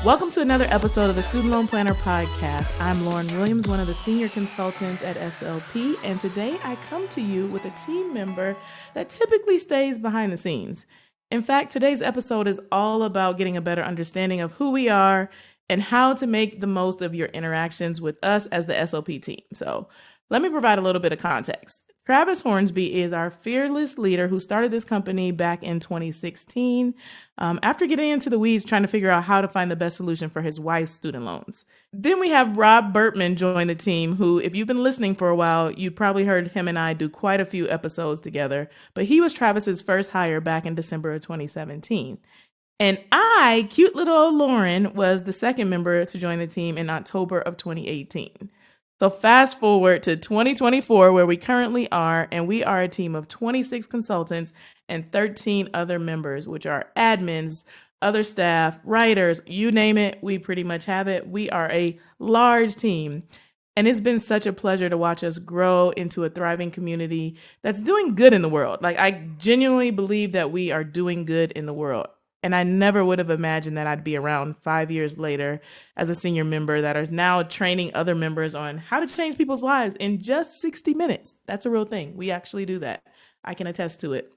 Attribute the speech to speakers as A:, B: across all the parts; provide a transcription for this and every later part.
A: Welcome to another episode of the Student Loan Planner Podcast. I'm Lauryn Williams, one of the senior consultants at CSLP, and today I come to you with a team member that typically stays behind the scenes. In fact, today's episode is all about getting a better understanding of who we are and how to make the most of your interactions with us as the SLP team. So let me provide a little bit of context. Travis Hornsby is our fearless leader who started this company back in 2016 after getting into the weeds trying to figure out how to find the best solution for his wife's student loans. Then we have Rob Burtman join the team, who, if you've been listening for a while, you probably heard him and I do quite a few episodes together, but he was Travis's first hire back in December of 2017. And I, cute little old Lauren, was the second member to join the team in October of 2018. So fast forward to 2024, where we currently are, and we are a team of 26 consultants and 13 other members, which are admins, other staff, writers, you name it, we pretty much have it. We are a large team, and it's been such a pleasure to watch us grow into a thriving community that's doing good in the world. Like, I genuinely believe that we are doing good in the world. And I never would have imagined that I'd be around 5 years later as a senior member that is now training other members on how to change people's lives in just 60 minutes. That's a real thing. We actually do that. I can attest to it.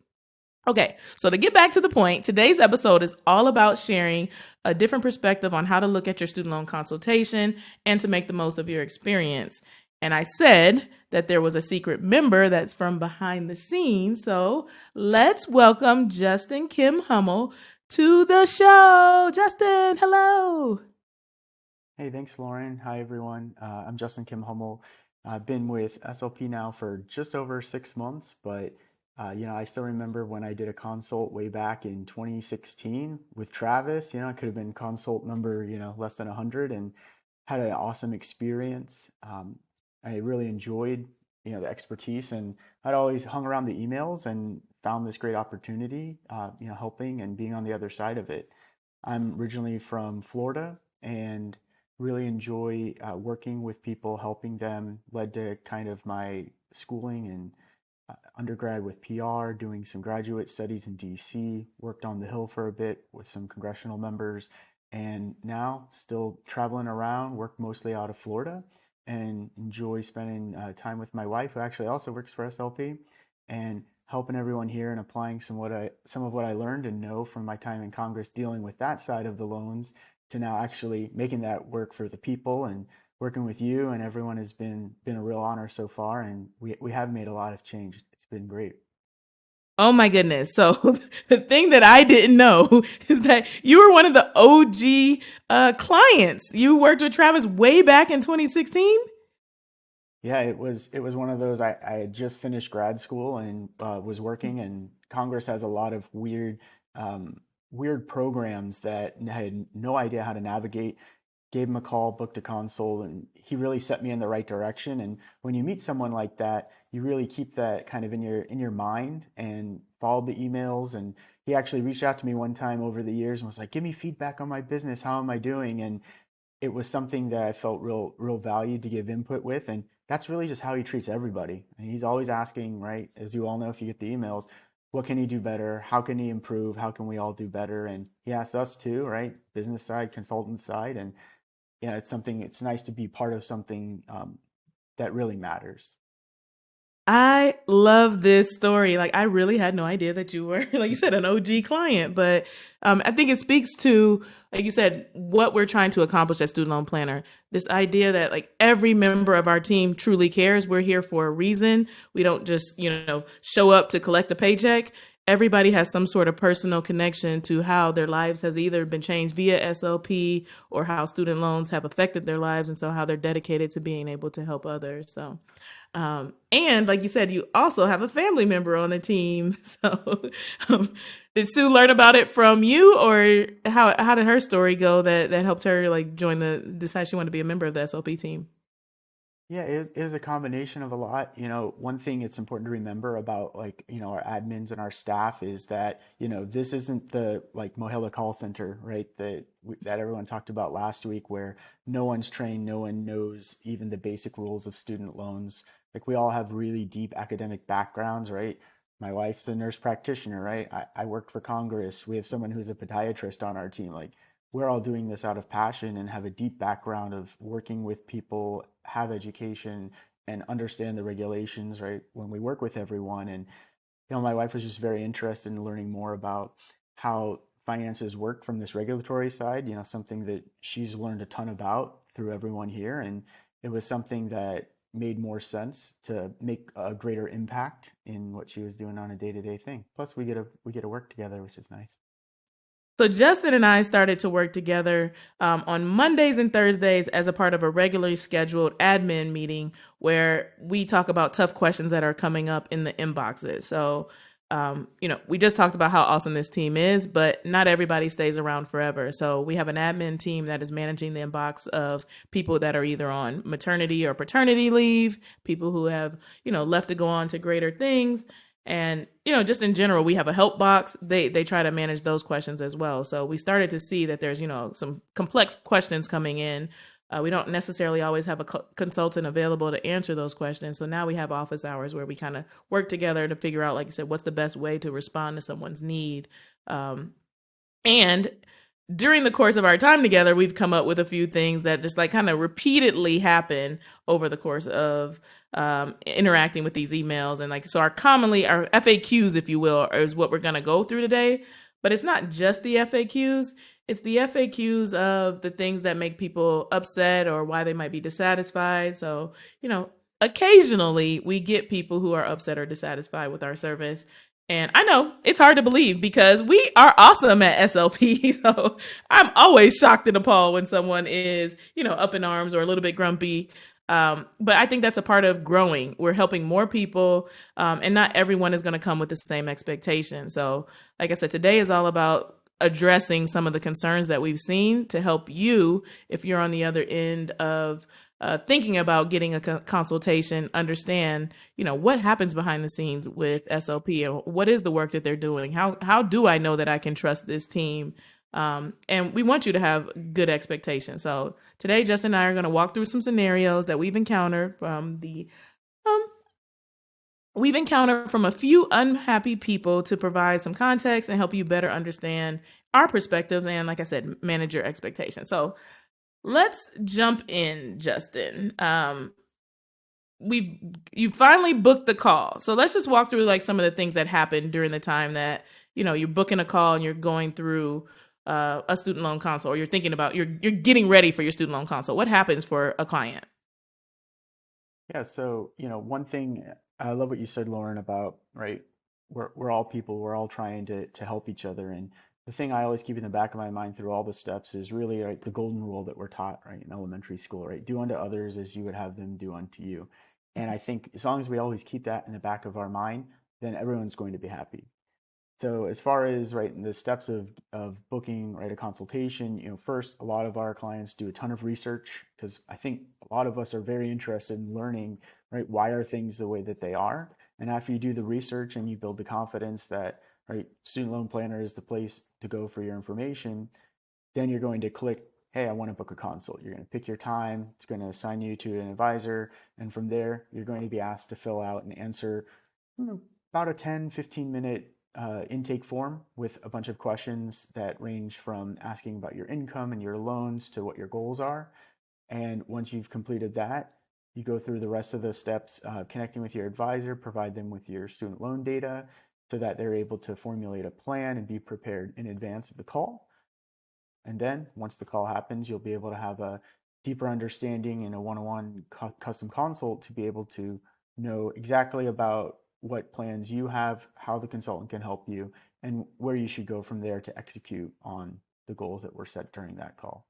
A: Okay, so to get back to the point, today's episode is all about sharing a different perspective on how to look at your student loan consultation and to make the most of your experience. And I said that there was a secret member that's from behind the scenes. So let's welcome Justin Kim-Hummel to the show. Justin, hello.
B: Hey, thanks, Lauren. Hi, everyone. I'm Justin Kim-Hummel. I've been with SLP now for just over 6 months, but I still remember when I did a consult way back in 2016 with Travis. I could have been consult number, less than 100, and had an awesome experience. I really enjoyed, the expertise, and I'd always hung around the emails and found this great opportunity, helping and being on the other side of it. I'm originally from Florida and really enjoy working with people, helping them. Led to kind of my schooling and undergrad with PR, doing some graduate studies in DC, worked on the Hill for a bit with some congressional members, and now still traveling around, work mostly out of Florida, and enjoy spending time with my wife, who actually also works for SLP, and helping everyone here and applying some of what I learned and know from my time in Congress dealing with that side of the loans to now actually making that work for the people. And working with you and everyone has been a real honor so far, and we have made a lot of change. It's been great.
A: Oh my goodness. So the thing that I didn't know is that you were one of the OG clients. You worked with Travis way back in 2016?
B: Yeah, it was one of those. I had just finished grad school and was working, and Congress has a lot of weird programs that I had no idea how to navigate. Gave him a call, booked a console, and he really set me in the right direction. And when you meet someone like that, you really keep that kind of in your mind and followed the emails. And he actually reached out to me one time over the years and was like, "Give me feedback on my business. How am I doing?" And it was something that I felt real valued to give input with. And that's really just how he treats everybody. And he's always asking, right, as you all know if you get the emails, what can he do better? How can he improve? How can we all do better? And he asks us too, right? Business side, consultant side. And it's nice to be part of something that really matters.
A: I love this story. Like, I really had no idea that you were, like you said, an OG client. But I think it speaks to, like you said, what we're trying to accomplish at Student Loan Planner. This idea that like every member of our team truly cares. We're here for a reason. We don't just, show up to collect a paycheck. Everybody has some sort of personal connection to how their lives has either been changed via SLP or how student loans have affected their lives. And so how they're dedicated to being able to help others. So and like you said, you also have a family member on the team. So did Sue learn about it from you, or how did her story go that helped her like decide she wanted to be a member of the SLP team?
B: Yeah, it is a combination of a lot. One thing it's important to remember about our admins and our staff is that, this isn't the like Mohela call center, right? That everyone talked about last week, where no one's trained, no one knows even the basic rules of student loans. Like, we all have really deep academic backgrounds, right? My wife's a nurse practitioner, right? I worked for Congress. We have someone who's a podiatrist on our team. Like, we're all doing this out of passion and have a deep background of working with people, have education, and understand the regulations, right? When we work with everyone. And, my wife was just very interested in learning more about how finances work from this regulatory side, something that she's learned a ton about through everyone here. And it was something that made more sense to make a greater impact in what she was doing on a day-to-day thing. Plus we get to work together, which is nice.
A: So Justin and I started to work together on Mondays and Thursdays as a part of a regularly scheduled admin meeting where we talk about tough questions that are coming up in the inboxes. So, we just talked about how awesome this team is, but not everybody stays around forever. So we have an admin team that is managing the inbox of people that are either on maternity or paternity leave, people who have, left to go on to greater things. And, just in general, we have a help box. They try to manage those questions as well. So we started to see that there's, some complex questions coming in. We don't necessarily always have a consultant available to answer those questions. So now we have office hours where we kind of work together to figure out, like I said, what's the best way to respond to someone's need. And during the course of our time together, we've come up with a few things that just like kind of repeatedly happen over the course of interacting with these emails. And so our FAQs, if you will, is what we're going to go through today. But it's not just the FAQs. It's the FAQs of the things that make people upset or why they might be dissatisfied. So, occasionally we get people who are upset or dissatisfied with our service. And I know it's hard to believe because we are awesome at SLP. So I'm always shocked and appalled when someone is, up in arms or a little bit grumpy. But I think that's a part of growing. We're helping more people, and not everyone is going to come with the same expectation. So like I said, today is all about addressing some of the concerns that we've seen to help you, if you're on the other end of thinking about getting a consultation, understand, what happens behind the scenes with SLP and what is the work that they're doing? How do I know that I can trust this team? And we want you to have good expectations. So today, Justin and I are going to walk through some scenarios that we've encountered from a few unhappy people to provide some context and help you better understand our perspectives and, like I said, manage your expectations. So let's jump in, Justin. You finally booked the call. So let's just walk through like some of the things that happened during the time that, you're booking a call and you're going through a student loan consult, or you're thinking about, you're getting ready for your student loan consult. What happens for a client?
B: Yeah, so one thing I love what you said, Lauren, about right, we're all people, we're all trying to help each other, and the thing I always keep in the back of my mind through all the steps is really right the golden rule that we're taught right in elementary school, right? Do unto others as you would have them do unto you, and I think as long as we always keep that in the back of our mind, then everyone's going to be happy. So as far as right the steps of booking right a consultation, first a lot of our clients do a ton of research because I think a lot of us are very interested in learning right why are things the way that they are. And after you do the research and you build the confidence that right student loan planner is the place to go for your information, then you're going to click, hey, I want to book a consult. You're going to pick your time. It's going to assign you to an advisor. And from there, you're going to be asked to fill out and answer about a 10-15 minute intake form with a bunch of questions that range from asking about your income and your loans to what your goals are. And once you've completed that, you go through the rest of the steps, connecting with your advisor, provide them with your student loan data so that they're able to formulate a plan and be prepared in advance of the call. And then once the call happens, you'll be able to have a deeper understanding in a one-on-one custom consult to be able to know exactly about what plans you have, how the consultant can help you, and where you should go from there to execute on the goals that were set during that call.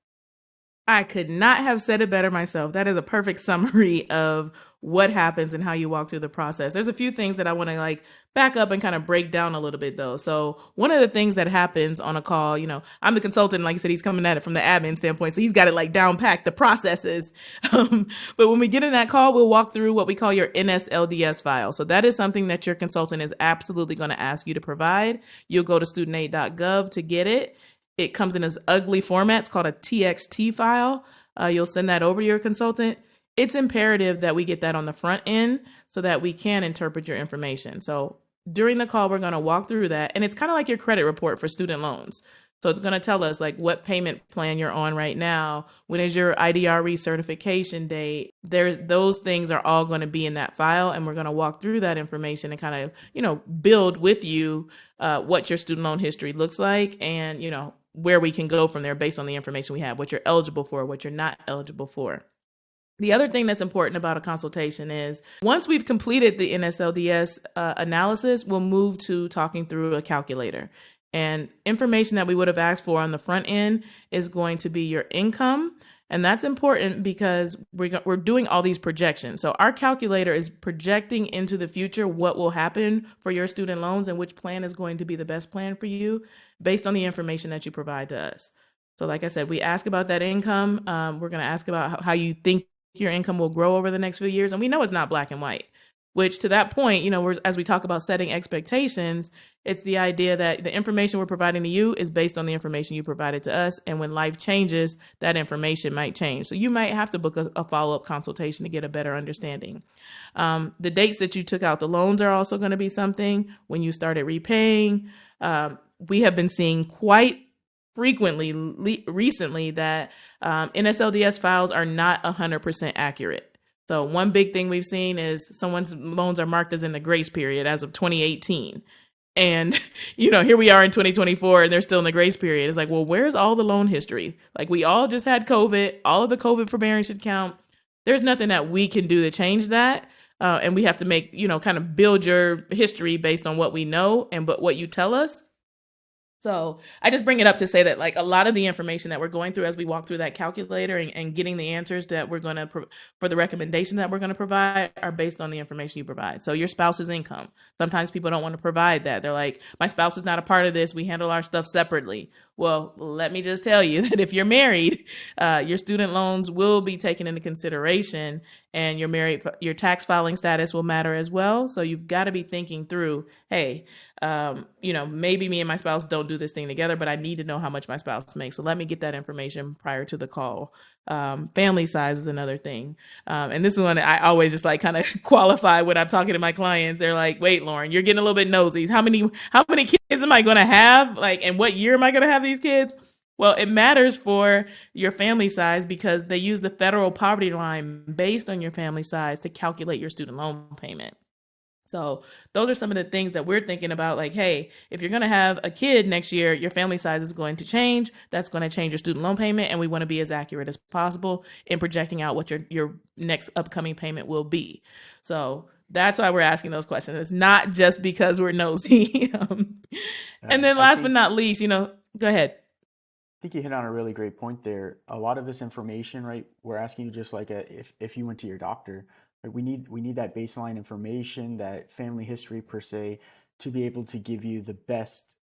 A: I could not have said it better myself. That is a perfect summary of what happens and how you walk through the process. There's a few things that I want to back up and kind of break down a little bit though. So one of the things that happens on a call, I'm the consultant, like I said, he's coming at it from the admin standpoint. So he's got it down packed, the processes. But when we get in that call, we'll walk through what we call your NSLDS file. So that is something that your consultant is absolutely going to ask you to provide. You'll go to studentaid.gov to get it. It comes in this ugly format. It's called a TXT file. You'll send that over to your consultant. It's imperative that we get that on the front end so that we can interpret your information. So during the call, we're going to walk through that. And it's kind of like your credit report for student loans. So it's going to tell us like what payment plan you're on right now. When is your IDR recertification date? Those things are all going to be in that file, and we're going to walk through that information and kind of, build with you what your student loan history looks like, and where we can go from there based on the information we have, what you're eligible for, what you're not eligible for. The other thing that's important about a consultation is once we've completed the NSLDS analysis, we'll move to talking through a calculator. And information that we would have asked for on the front end is going to be your income. And that's important because we're doing all these projections. So our calculator is projecting into the future what will happen for your student loans and which plan is going to be the best plan for you based on the information that you provide to us. So like I said, we ask about that income. We're going to ask about how you think your income will grow over the next few years. And we know it's not black and white, which to that point, as we talk about setting expectations, it's the idea that the information we're providing to you is based on the information you provided to us. And when life changes, that information might change. So you might have to book a follow-up consultation to get a better understanding. The dates that you took out the loans are also going to be something. When you started repaying, we have been seeing quite frequently recently that NSLDS files are not 100% accurate. So one big thing we've seen is someone's loans are marked as in the grace period as of 2018. And, here we are in 2024 and they're still in the grace period. It's like, well, where's all the loan history? Like we all just had COVID. All of the COVID forbearance should count. There's nothing that we can do to change that. And we have to make, kind of build your history based on what we know but what you tell us. So I just bring it up to say that like a lot of the information that we're going through as we walk through that calculator and getting the answers that we're going to for the recommendation that we're going to provide are based on the information you provide. So your spouse's income. Sometimes people don't want to provide that. They're like, my spouse is not a part of this. We handle our stuff separately. Well, let me just tell you that if you're married, your student loans will be taken into consideration, and your tax filing status will matter as well. So you've got to be thinking through, hey, maybe me and my spouse don't do this thing together, but I need to know how much my spouse makes. So let me get that information prior to the call. Family size is another thing. And this is one I always just like kind of qualify when I'm talking to my clients. They're like, wait, Lauren, you're getting a little bit nosy. How many kids am I going to have? Like, and what year am I going to have these kids? Well, it matters for your family size because they use the federal poverty line based on your family size to calculate your student loan payment. So those are some of the things that we're thinking about, like, hey, if you're going to have a kid next year, your family size is going to change. That's going to change your student loan payment. And we want to be as accurate as possible in projecting out what your next upcoming payment will be. So that's why we're asking those questions. It's not just because we're nosy. And then last but not least, go ahead.
B: I think you hit on a really great point there. A lot of this information, right, we're asking you just like if you went to your doctor. Right? We need that baseline information, that family history per se, to be able to give you the best,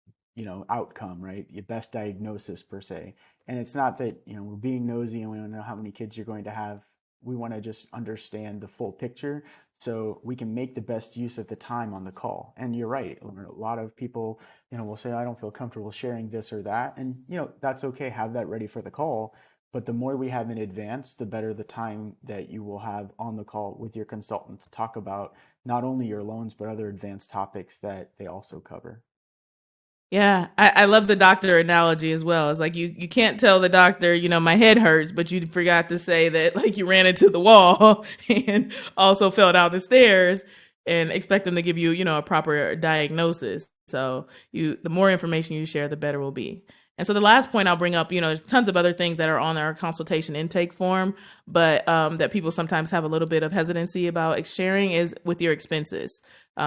B: outcome, right? Your best diagnosis per se. And it's not that, we're being nosy and we don't know how many kids you're going to have. We want to just understand the full picture so we can make the best use of the time on the call. And you're right. A lot of people, will say, I don't feel comfortable sharing this or that. And, that's okay. Have that ready for the call. But the more we have in advance, the better the time that you will have on the call with your consultant to talk about not only your loans, but other advanced topics that they also cover.
A: Yeah, I love the doctor analogy as well. It's like you can't tell the doctor, my head hurts, but you forgot to say that like you ran into the wall and also fell down the stairs and expect them to give you, a proper diagnosis. So the more information you share, the better it will be. And so the last point I'll bring up, there's tons of other things that are on our consultation intake form, but that people sometimes have a little bit of hesitancy about sharing is with your expenses.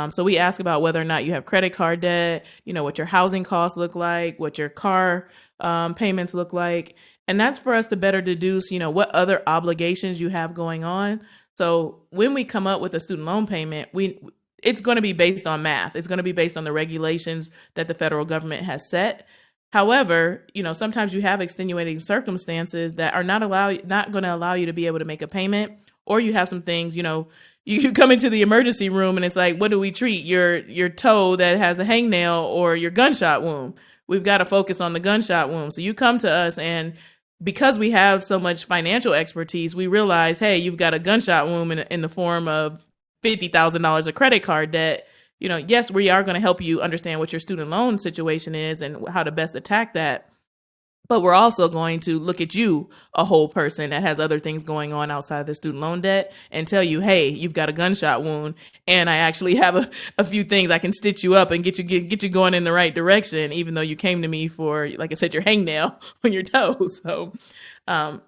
A: So we ask about whether or not you have credit card debt, what your housing costs look like, what your car payments look like. And that's for us to better deduce, what other obligations you have going on. So when we come up with a student loan payment, it's going to be based on math. It's going to be based on the regulations that the federal government has set. However, sometimes you have extenuating circumstances that are not going to allow you to be able to make a payment, or you have some things, you come into the emergency room and it's like, what do we treat? Your toe that has a hangnail or your gunshot wound? We've got to focus on the gunshot wound. So you come to us, and because we have so much financial expertise, we realize, hey, you've got a gunshot wound in the form of $50,000 of credit card debt. Yes, we are going to help you understand what your student loan situation is and how to best attack that. But we're also going to look at you, a whole person that has other things going on outside the student loan debt, and tell you, hey, you've got a gunshot wound, and I actually have a few things I can stitch you up and get you going in the right direction, even though you came to me for, like I said, your hangnail on your toe. So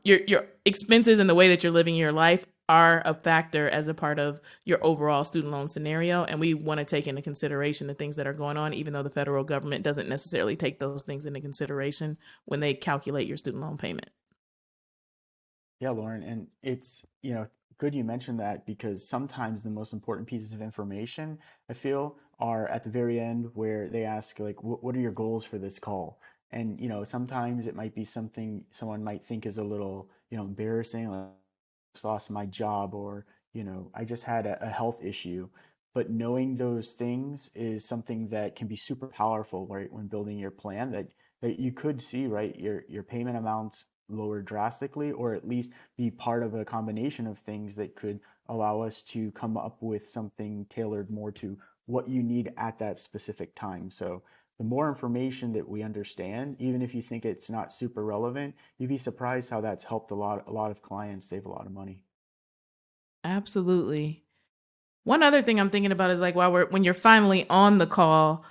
A: your expenses and the way that you're living your life are a factor as a part of your overall student loan scenario. And we want to take into consideration the things that are going on, even though the federal government doesn't necessarily take those things into consideration when they calculate your student loan payment.
B: Yeah, Lauren, and it's, good you mentioned that because sometimes the most important pieces of information I feel are at the very end where they ask like, what are your goals for this call? And, sometimes it might be something someone might think is a little, embarrassing, like I just lost my job or, I just had a health issue. But knowing those things is something that can be super powerful, right, when building your plan that you could see, right, your payment amounts lower drastically, or at least be part of a combination of things that could allow us to come up with something tailored more to what you need at that specific time. So the more information that we understand, even if you think it's not super relevant, you'd be surprised how that's helped a lot of clients save a lot of money.
A: Absolutely. One other thing I'm thinking about is like when you're finally on the call,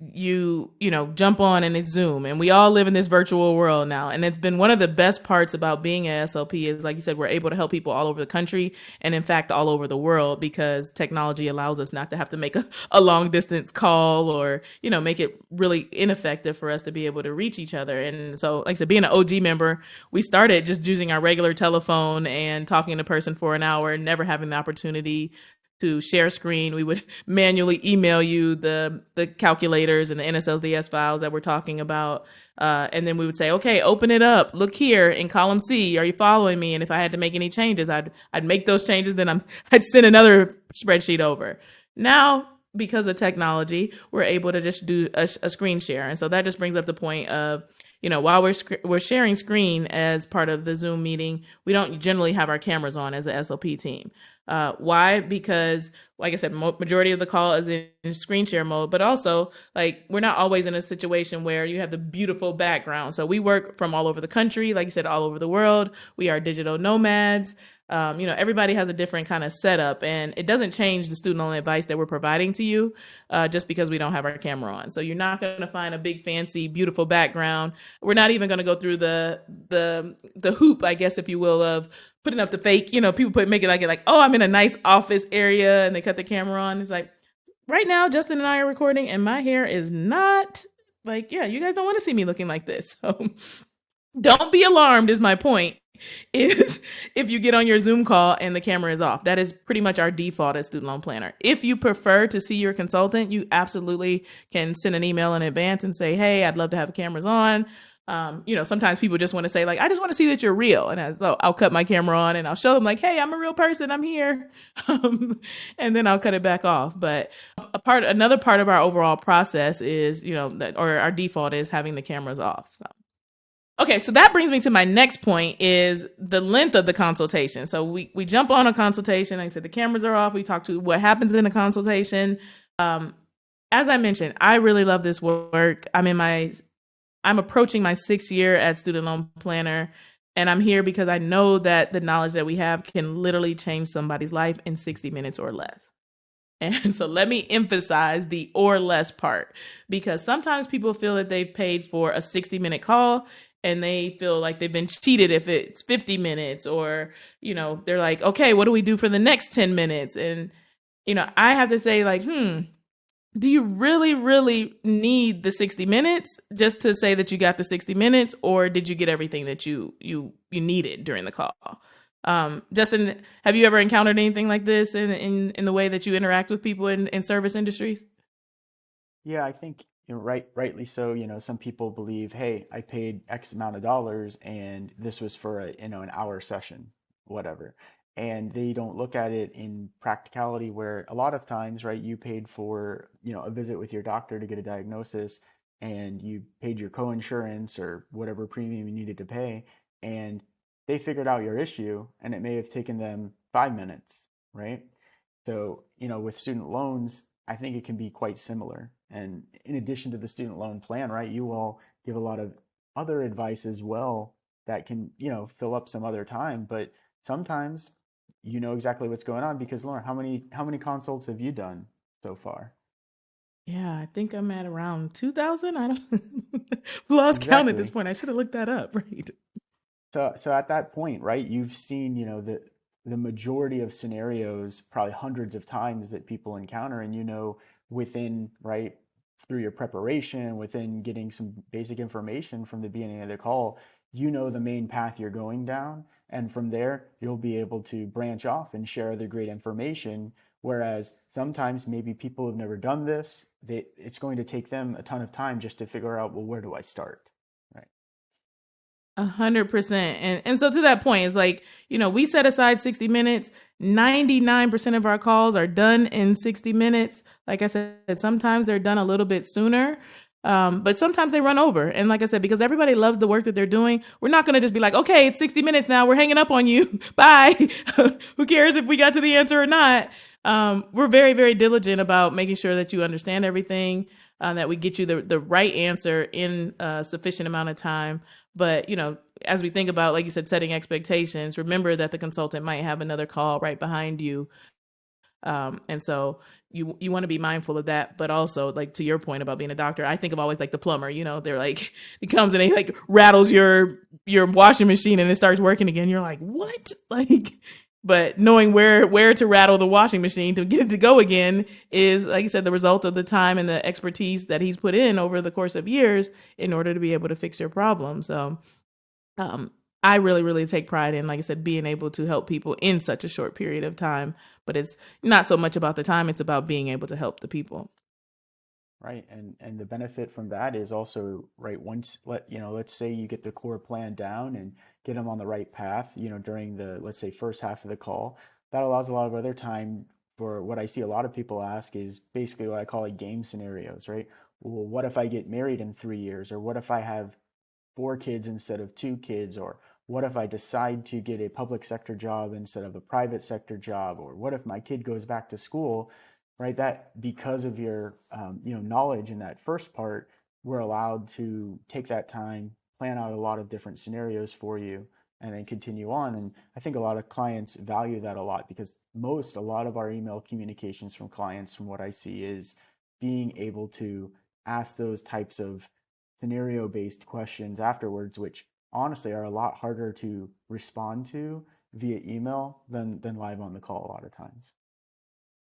A: you jump on and it's Zoom, and we all live in this virtual world now, and it's been one of the best parts about being at SLP is, like you said, we're able to help people all over the country, and in fact all over the world, because technology allows us not to have to make a long distance call, or make it really ineffective for us to be able to reach each other. And so, like I said, being an OG member, we started just using our regular telephone and talking to a person for an hour, never having the opportunity to share screen. We would manually email you the calculators and the NSLDS files that we're talking about. And then we would say, okay, open it up. Look here in column C. Are you following me? And if I had to make any changes, I'd make those changes. Then I'd send another spreadsheet over. Now, because of technology, we're able to just do a screen share. And so that just brings up the point of, while we're sharing screen as part of the Zoom meeting, we don't generally have our cameras on as a SLP team. Why? Because, like I said, majority of the call is in screen share mode, but also, like, we're not always in a situation where you have the beautiful background. So we work from all over the country, like you said, all over the world. We are digital nomads. Everybody has a different kind of setup, and it doesn't change the student loan advice that we're providing to you just because we don't have our camera on. So you're not going to find a big, fancy, beautiful background. We're not even going to go through the hoop, I guess, if you will, of putting up the fake. People make it like, oh, I'm in a nice office area, and they cut the camera on. It's like, right now, Justin and I are recording, and my hair is not like, yeah, you guys don't want to see me looking like this. So don't be alarmed, is my point. Is if you get on your Zoom call and the camera is off. That is pretty much our default as student loan planner. If you prefer to see your consultant, you absolutely can send an email in advance and say, hey, I'd love to have the cameras on. Sometimes people just want to say, like, I just want to see that you're real. And so I'll cut my camera on and I'll show them, like, hey, I'm a real person. I'm here. And then I'll cut it back off. But another part of our overall process is, or our default is having the cameras off. So. Okay, so that brings me to my next point is the length of the consultation. So we jump on a consultation. Like I said, the cameras are off. We talk to what happens in a consultation. As I mentioned, I really love this work. I'm approaching my 6th year at Student Loan Planner, and I'm here because I know that the knowledge that we have can literally change somebody's life in 60 minutes or less. And so let me emphasize the or less part, because sometimes people feel that they've paid for a 60-minute call and they feel like they've been cheated if it's 50 minutes, or, they're like, okay, what do we do for the next 10 minutes? And, I have to say, like, do you really, really need the 60 minutes just to say that you got the 60 minutes, or did you get everything that you needed during the call? Justin, have you ever encountered anything like this in the way that you interact with people in service industries?
B: Yeah, I think rightly so. Some people believe, hey, I paid X amount of dollars and this was for an hour session, whatever. And they don't look at it in practicality where a lot of times, right, you paid for, a visit with your doctor to get a diagnosis and you paid your co-insurance or whatever premium you needed to pay, and they figured out your issue and it may have taken them 5 minutes, right? So, with student loans, I think it can be quite similar. And in addition to the student loan plan, right, you all give a lot of other advice as well that can, fill up some other time. But sometimes you know exactly what's going on because Lauren, how many consults have you done so far?
A: Yeah, I think I'm at around 2,000. I don't lost count at this
B: Exactly.
A: point. I should have looked that up, right?
B: So at that point, right, you've seen, the majority of scenarios, probably hundreds of times that people encounter, and within, right, through your preparation, within getting some basic information from the beginning of the call, the main path you're going down, and from there you'll be able to branch off and share the great information. Whereas sometimes maybe people have never done this, it's going to take them a ton of time just to figure out, well, where do I start? Right.
A: 100%. And so to that point, it's like, we set aside 60 minutes. 99% of our calls are done in 60 minutes. Like I said, sometimes they're done a little bit sooner. But sometimes they run over. And like I said, because everybody loves the work that they're doing, we're not going to just be like, okay, it's 60 minutes now. We're hanging up on you. Bye. Who cares if we got to the answer or not? We're very, very diligent about making sure that you understand everything, that we get you the right answer in a sufficient amount of time. But, as we think about, like you said, setting expectations, remember that the consultant might have another call right behind you. And so you want to be mindful of that, but also, like, to your point about being a doctor, I think of always like the plumber, they're like, he comes and he like rattles your washing machine and it starts working again. You're like, what? Like, but knowing where to rattle the washing machine to get it to go again is, like you said, the result of the time and the expertise that he's put in over the course of years in order to be able to fix your problem. So, um, I really, really take pride in, like I said, being able to help people in such a short period of time. But it's not so much about the time; it's about being able to help the people.
B: Right. And the benefit from that is also, right, let's say you get the core plan down and get them on the right path, during the, let's say, first half of the call. That allows a lot of other time for what I see a lot of people ask is basically what I call like game scenarios, right? Well, what if I get married in 3 years? Or what if I have 4 kids instead of 2 kids? Or what if I decide to get a public sector job instead of a private sector job? Or what if my kid goes back to school? Right, that because of your knowledge in that first part, we're allowed to take that time, plan out a lot of different scenarios for you, and then continue on. And I think a lot of clients value that a lot because a lot of our email communications from clients, from what I see, is being able to ask those types of scenario based questions afterwards, which honestly are a lot harder to respond to via email than live on the call a lot of times.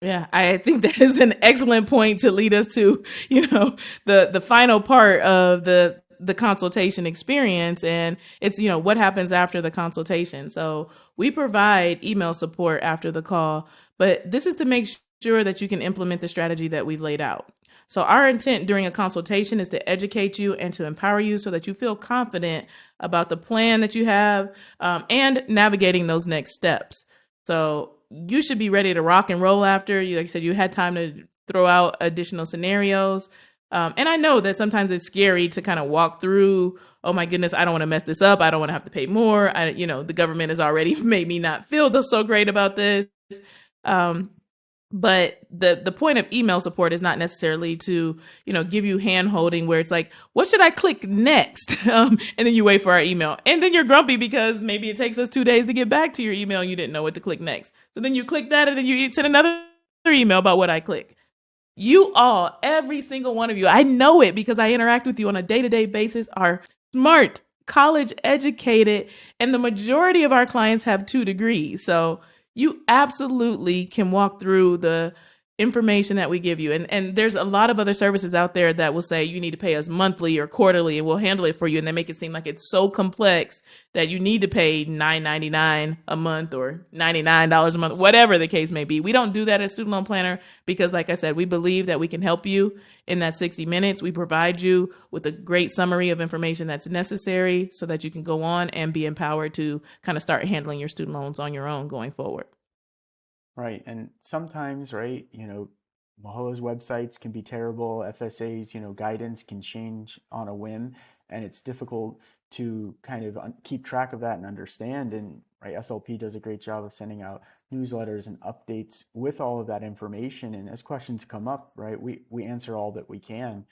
A: Yeah, I think that is an excellent point to lead us to, the final part of the consultation experience, and it's, what happens after the consultation. So we provide email support after the call, but this is to make sure that you can implement the strategy that we've laid out. So our intent during a consultation is to educate you and to empower you so that you feel confident about the plan that you have, and navigating those next steps. So you should be ready to rock and roll after. You, like I said, you had time to throw out additional scenarios. And I know that sometimes it's scary to kind of walk through, oh my goodness, I don't want to mess this up. I don't want to have to pay more. The government has already made me not feel so great about this. Um, but the point of email support is not necessarily to, give you hand holding where it's like, what should I click next? And then you wait for our email and then you're grumpy because maybe it takes us 2 days to get back to your email and you didn't know what to click next. So then you click that and then you send another email about what I click. You all, every single one of you, I know it because I interact with you on a day-to-day basis, are smart, college educated, and the majority of our clients have 2 degrees. So you absolutely can walk through the information that we give you. And there's a lot of other services out there that will say you need to pay us monthly or quarterly and we'll handle it for you. And they make it seem like it's so complex that you need to pay $9.99 a month or $99 a month, whatever the case may be. We don't do that at Student Loan Planner because, like I said, we believe that we can help you in that 60 minutes. We provide you with a great summary of information that's necessary so that you can go on and be empowered to kind of start handling your student loans on your own going forward.
B: Right. And sometimes, right, Mahala's websites can be terrible. FSA's, guidance can change on a whim, and it's difficult to kind of keep track of that and understand. And right, SLP does a great job of sending out newsletters and updates with all of that information. And as questions come up, right, we answer all that we can.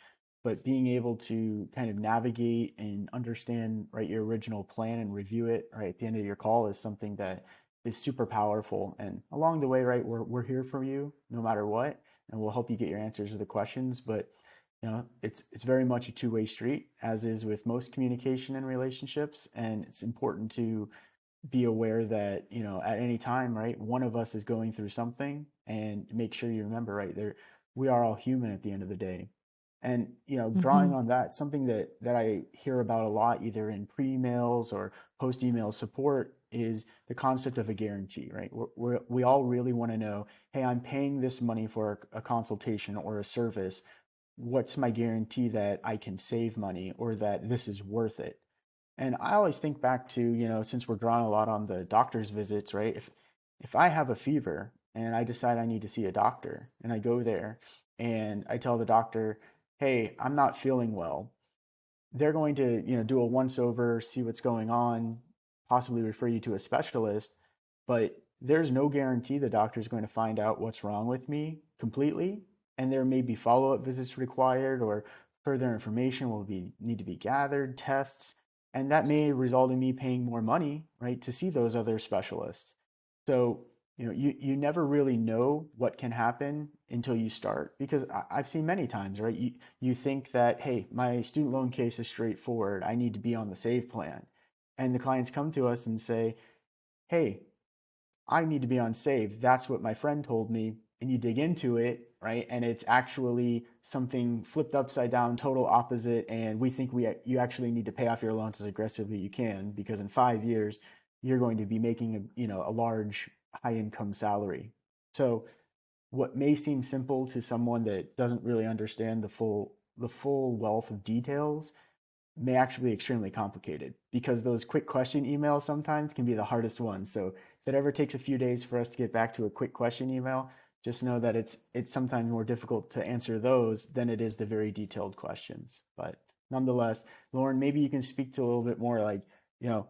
B: but being able to kind of navigate and understand, right, your original plan and review it, right, at the end of your call is something that is super powerful. And along the way, right, we're here for you no matter what, and we'll help you get your answers to the questions. But it's very much a two-way street, as is with most communication and relationships. And it's important to be aware that, at any time, right, one of us is going through something, and make sure you remember, right, there, we are all human at the end of the day. And,
A: Mm-hmm.
B: drawing on that, something that I hear about a lot, either in pre-emails or post-email support, is the concept of a guarantee, right? We all really want to know, hey, I'm paying this money for a consultation or a service. What's my guarantee that I can save money or that this is worth it? And I always think back to, since we're drawing a lot on the doctor's visits, right? If I have a fever and I decide I need to see a doctor and I go there and I tell the doctor, hey, I'm not feeling well, they're going to, do a once over, see what's going on, possibly refer you to a specialist, but there's no guarantee the doctor is going to find out what's wrong with me completely. And there may be follow-up visits required, or further information will be need to be gathered, tests, and that may result in me paying more money, right, to see those other specialists. So, you never really know what can happen until you start, because I've seen many times, right? You think that, hey, my student loan case is straightforward. I need to be on the save plan. And the clients come to us and say, hey, I need to be on save. That's what my friend told me. And you dig into it, right? And it's actually something flipped upside down, total opposite. And we think you actually need to pay off your loans as aggressively you can, because in 5 years, you're going to be making a large high income salary. So what may seem simple to someone that doesn't really understand the full wealth of details may actually be extremely complicated, because those quick question emails sometimes can be the hardest ones. So if it ever takes a few days for us to get back to a quick question email, just know that it's sometimes more difficult to answer those than it is the very detailed questions. But nonetheless, Lauren, maybe you can speak to a little bit more, like, you know,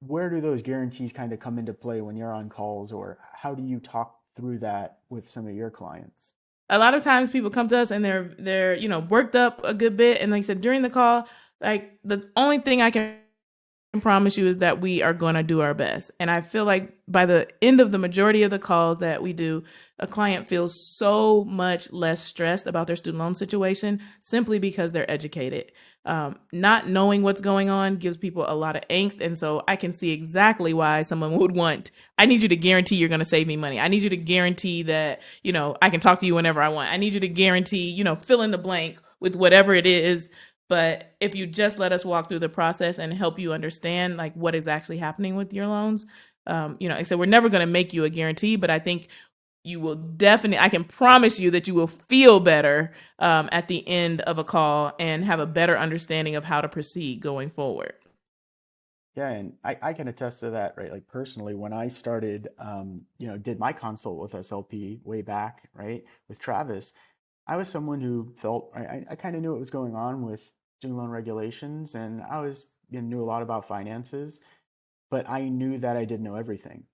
B: where do those guarantees kind of come into play when you're on calls, or how do you talk through that with some of your clients?
A: A lot of times people come to us and they're worked up a good bit, and like I said during the call, like the only thing I can promise you is that we are going to do our best. And I feel like by the end of the majority of the calls that we do, a client feels so much less stressed about their student loan situation simply because they're educated. Not knowing what's going on gives people a lot of angst. And so I can see exactly why someone would want, I need you to guarantee you're going to save me money. I need you to guarantee that, I can talk to you whenever I want. I need you to guarantee, fill in the blank with whatever it is. But if you just let us walk through the process and help you understand like what is actually happening with your loans, like I said, we're never going to make you a guarantee, but I think you will definitely, I can promise you that you will feel better at the end of a call and have a better understanding of how to proceed going forward.
B: Yeah, and I can attest to that, right? Like personally, when I started, did my consult with SLP way back, right, with Travis, I was someone who felt I kind of knew what was going on with student loan regulations, and I was knew a lot about finances, but I knew that I didn't know everything.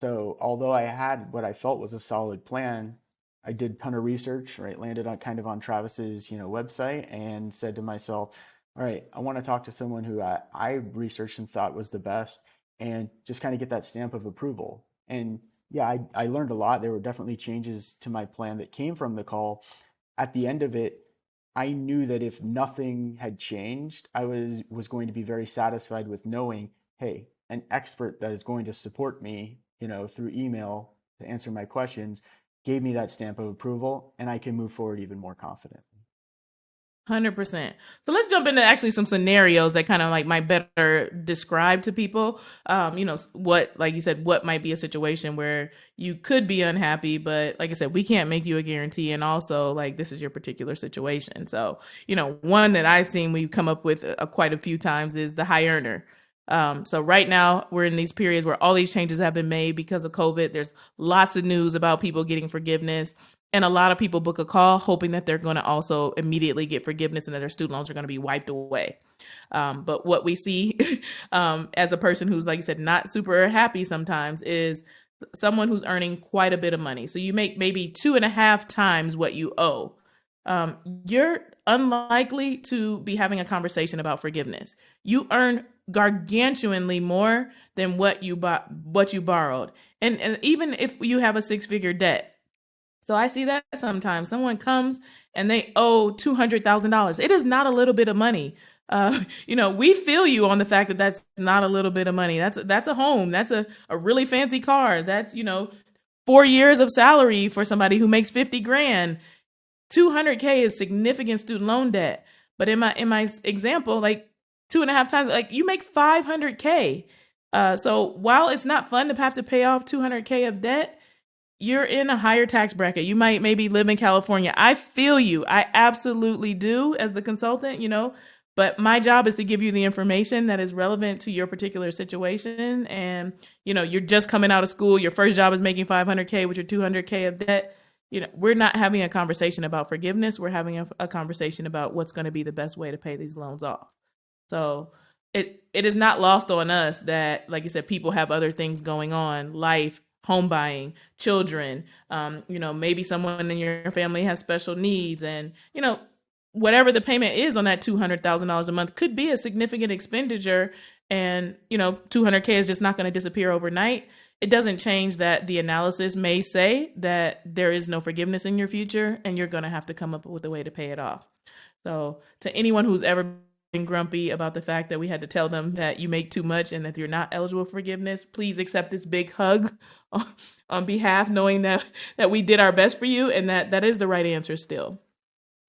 B: So although I had what I felt was a solid plan, I did a ton of research, right? Landed on kind of on Travis's, website, and said to myself, all right, I want to talk to someone who I researched and thought was the best, and just kind of get that stamp of approval. And yeah, I learned a lot. There were definitely changes to my plan that came from the call. At the end of it, I knew that if nothing had changed, I was going to be very satisfied with knowing, hey, an expert that is going to support me, through email to answer my questions, gave me that stamp of approval, and I can move forward even more confidently.
A: 100%. So let's jump into actually some scenarios that kind of like might better describe to people, what, like you said, what might be a situation where you could be unhappy, but like I said, we can't make you a guarantee. And also like, this is your particular situation. So, one that I've seen we've come up with quite a few times is the high earner. So right now we're in these periods where all these changes have been made because of COVID. There's lots of news about people getting forgiveness. And a lot of people book a call hoping that they're going to also immediately get forgiveness and that their student loans are going to be wiped away. But what we see as a person who's, like you said, not super happy sometimes is someone who's earning quite a bit of money. So you make maybe 2.5 times what you owe. you're unlikely to be having a conversation about forgiveness. You earn gargantuanly more than what you borrowed. And even if you have a six-figure debt. So I see that sometimes someone comes and they owe $200,000. It is not a little bit of money. We feel you on the fact that that's not a little bit of money. That's a home. That's a really fancy car. That's 4 years of salary for somebody who makes 50 grand. 200K is significant student loan debt. But in my example, like 2.5 times, like you make 500K. So while it's not fun to have to pay off 200K of debt, you're in a higher tax bracket. You might maybe live in California. I feel you. I absolutely do as the consultant, but my job is to give you the information that is relevant to your particular situation. And, you're just coming out of school. Your first job is making 500K with your 200K of debt. We're not having a conversation about forgiveness. We're having a conversation about what's going to be the best way to pay these loans off. So it is not lost on us that, like you said, people have other things going on, life, home buying, children, maybe someone in your family has special needs, and, whatever the payment is on that $200,000 a month could be a significant expenditure. And, 200K is just not going to disappear overnight. It doesn't change that the analysis may say that there is no forgiveness in your future and you're going to have to come up with a way to pay it off. So to anyone who's ever been grumpy about the fact that we had to tell them that you make too much and that you're not eligible for forgiveness, please accept this big hug on behalf, knowing that we did our best for you and that is the right answer still.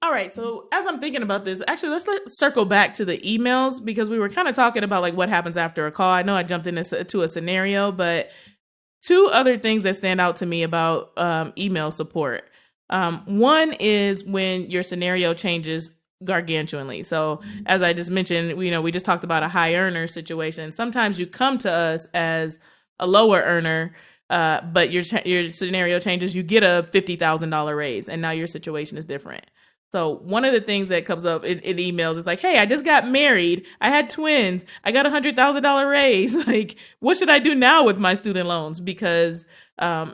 A: All right, so as I'm thinking about this, actually, let's circle back to the emails, because we were kind of talking about like what happens after a call. I know I jumped into a scenario, but two other things that stand out to me about email support. One is when your scenario changes gargantuanly. So as I just mentioned, we just talked about a high earner situation. Sometimes you come to us as a lower earner, but your scenario changes. You get a $50,000 raise, and now your situation is different. So one of the things that comes up in emails is like, hey, I just got married. I had twins. I got $100,000 raise. Like, what should I do now with my student loans? Because, I'm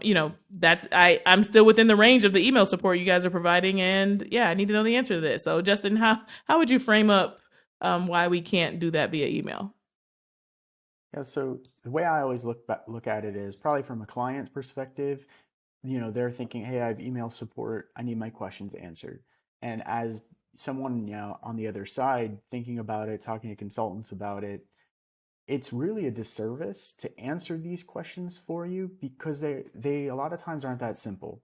A: still within the range of the email support you guys are providing. And yeah, I need to know the answer to this. So Justin, how would you frame up why we can't do that via email?
B: Yeah, so the way I always look at it is probably from a client's perspective. They're thinking, hey, I have email support. I need my questions answered. And as someone, on the other side, thinking about it, talking to consultants about it, it's really a disservice to answer these questions for you, because they a lot of times aren't that simple.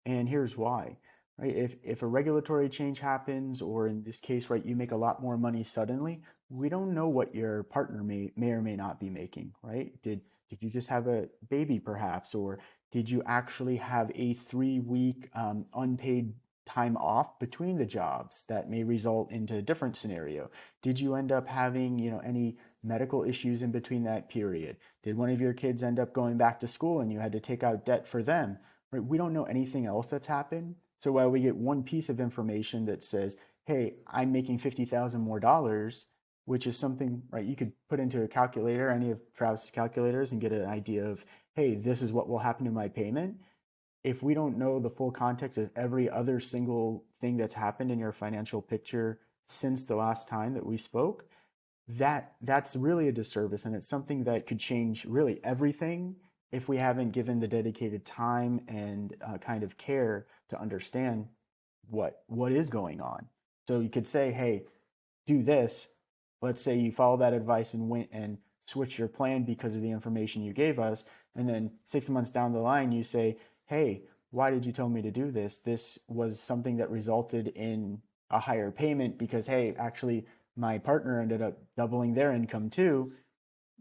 B: And here's why, right? If a regulatory change happens, or in this case, right, you make a lot more money suddenly, we don't know what your partner may or may not be making, right? Did you just have a baby perhaps, or did you actually have a 3-week unpaid time off between the jobs that may result into a different scenario? Did you end up having, any medical issues in between that period? Did one of your kids end up going back to school and you had to take out debt for them? Right? We don't know anything else that's happened. So while we get one piece of information that says, hey, I'm making $50,000 more dollars, which is something, right, you could put into a calculator, any of Travis's calculators, and get an idea of, hey, this is what will happen to my payment. If we don't know the full context of every other single thing that's happened in your financial picture since the last time that we spoke, that's really a disservice. And it's something that could change really everything if we haven't given the dedicated time and kind of care to understand what is going on. So you could say, hey, do this. Let's say you follow that advice and went and switch your plan because of the information you gave us. And then 6 months down the line, you say, hey, why did you tell me to do this? This was something that resulted in a higher payment because, hey, actually, my partner ended up doubling their income too.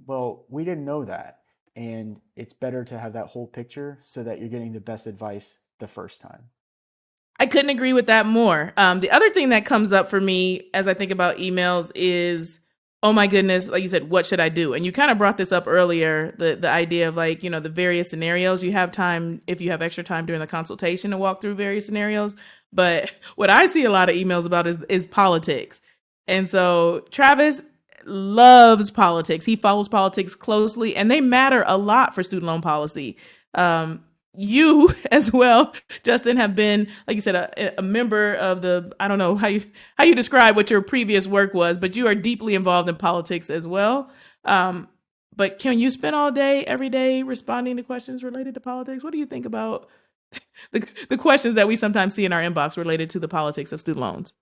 B: Well, we didn't know that. And it's better to have that whole picture so that you're getting the best advice the first time.
A: I couldn't agree with that more. The other thing that comes up for me as I think about emails is, oh my goodness, like you said, what should I do? And you kind of brought this up earlier, the idea of like, the various scenarios. You have time, if you have extra time during the consultation, to walk through various scenarios. But what I see a lot of emails about is politics. And so Travis loves politics. He follows politics closely, and they matter a lot for student loan policy. you as well, Justin, have been, like you said, a member of the, I don't know how you describe what your previous work was, but you are deeply involved in politics as well. Um, but can you spend all day, every day, responding to questions related to politics? What do you think about the questions that we sometimes see in our inbox related to the politics of student loans?